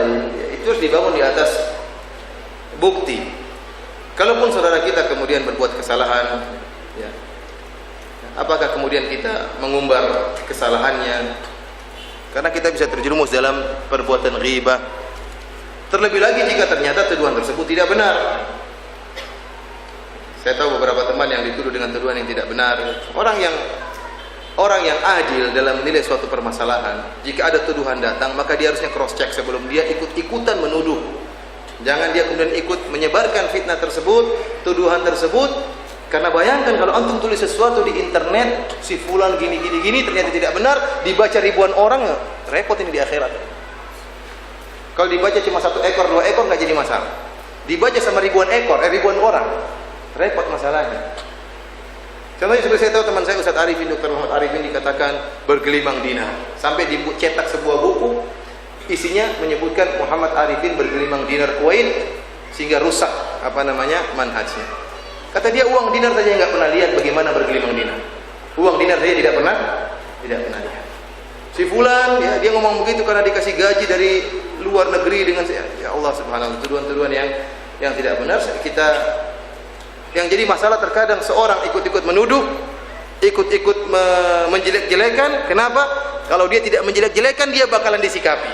lain, ya, itu harus dibangun di atas bukti. Kalaupun saudara kita kemudian berbuat kesalahan, ya, apakah kemudian kita mengumbar kesalahannya? Karena kita bisa terjerumus dalam perbuatan ghibah. Terlebih lagi jika ternyata tuduhan tersebut tidak benar. Saya tahu beberapa teman yang dituduh dengan tuduhan yang tidak benar. Orang yang adil dalam menilai suatu permasalahan, jika ada tuduhan datang, maka dia harusnya cross check sebelum dia ikut-ikutan menuduh. Jangan dia kemudian ikut menyebarkan fitnah tersebut, tuduhan tersebut. Karena bayangkan kalau antum tulis sesuatu di internet, si fulan gini ternyata tidak benar, dibaca ribuan orang, repot ini di akhirat. Kalau dibaca cuma 1 ekor, 2 ekor nggak jadi masalah. Dibaca sama ribuan ekor, ribuan orang, repot masalahnya. Contohnya seperti saya tahu teman saya Ustaz Arifin, Dr. Muhammad Arifin dikatakan bergelimang dinar. Sampai dicetak sebuah buku, isinya menyebutkan Muhammad Arifin bergelimang dinar Kuwait sehingga rusak manhajnya. Kata dia uang dinar saja nggak pernah lihat bagaimana bergelimang dinar. Uang dinar saja tidak pernah lihat. Si fulan ya, dia ngomong begitu karena dikasih gaji dari luar negeri dengan ya Allah subhanahu wa ta'ala, tuduhan-tuduhan yang tidak benar. Yang jadi masalah terkadang seorang ikut-ikut menuduh, ikut-ikut menjelek-jelekan. Kenapa? Kalau dia tidak menjelek-jelekan, dia bakalan disikapi.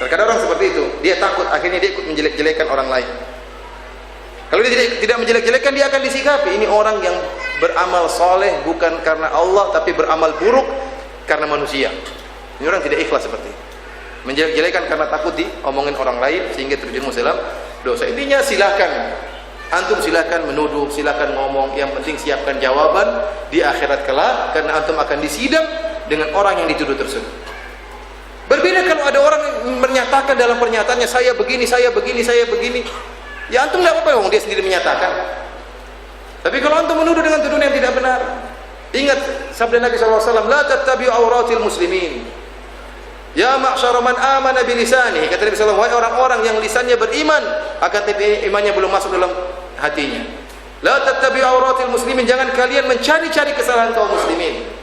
Terkadang orang seperti itu, dia takut akhirnya dia ikut menjelek-jelekan orang lain. Kalau dia tidak menjelek-jelekan, dia akan disikapi. Ini orang yang beramal soleh bukan karena Allah, tapi beramal buruk karena manusia. Ini orang tidak ikhlas seperti itu. Menjelek-jelekan karena takut diomongin orang lain sehingga terjerumus dalam dosa. Intinya silahkan, antum silahkan menuduh, silahkan ngomong. Yang penting siapkan jawaban di akhirat kelak, karena antum akan disidang dengan orang yang dituduh tersebut. Berbeda kalau ada orang yang menyatakan dalam pernyataannya, saya begini. Ya antum tidak apa-apa, dia sendiri menyatakan. Tapi kalau antum menuduh dengan tuduhan yang tidak benar, ingat sabda Nabi SAW, la tattabi'u auratil muslimin. Ya ma'syara man amana bilisani. Kata Nabi SAW, wahai orang-orang yang lisannya beriman, akan tapi imannya belum masuk dalam hatinya. La tattabi'u auratil muslimin, jangan kalian mencari-cari kesalahan kaum muslimin.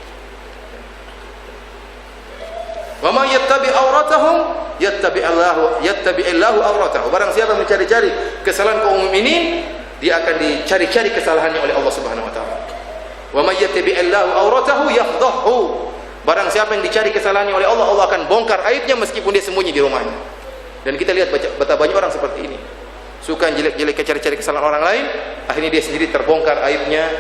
Wa man yattabi' auratahum yattabi'illahu auratahu. Barang siapa mencari-cari kesalahan kaum mukminin, dia akan dicari-cari kesalahannya oleh Allah Subhanahu wa taala. Wa may yattabi'illahu auratahu yafdahu. Barang siapa yang dicari kesalahannya oleh Allah, Allah akan bongkar aibnya meskipun dia sembunyi di rumahnya. Dan kita lihat betapa banyak orang seperti ini. Suka jelek-jelek cari-cari kesalahan orang lain, akhirnya dia sendiri terbongkar aibnya,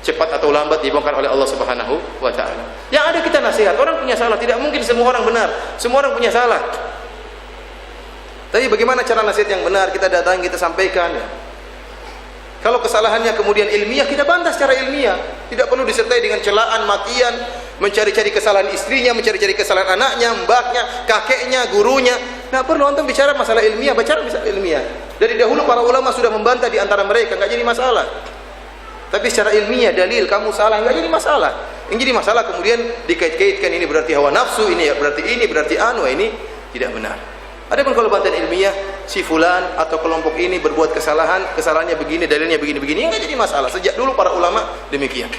cepat atau lambat dibongkar oleh Allah Subhanahu wa taala. Yang ada kita nasihat, orang punya salah, tidak mungkin semua orang benar. Semua orang punya salah. Tapi bagaimana cara nasihat yang benar? Kita datang, kita sampaikan. Ya. Kalau kesalahannya kemudian ilmiah, kita bantah secara ilmiah. Tidak perlu disertai dengan celaan, makian, mencari-cari kesalahan istrinya, mencari-cari kesalahan anaknya, mbaknya, kakeknya, gurunya. Nah, perlu antum bicara masalah ilmiah, bicara masalah ilmiah. Dari dahulu para ulama sudah membantah di antara mereka, enggak jadi masalah. Tapi secara ilmiah, dalil kamu salah, enggak jadi masalah. Yang jadi masalah kemudian dikait-kaitkan, ini berarti hawa nafsu, ini berarti ini tidak benar. Adapun kalau bantahan ilmiah, si fulan atau kelompok ini berbuat kesalahan, kesalahannya begini, dalilnya begini, enggak jadi masalah. Sejak dulu para ulama demikian.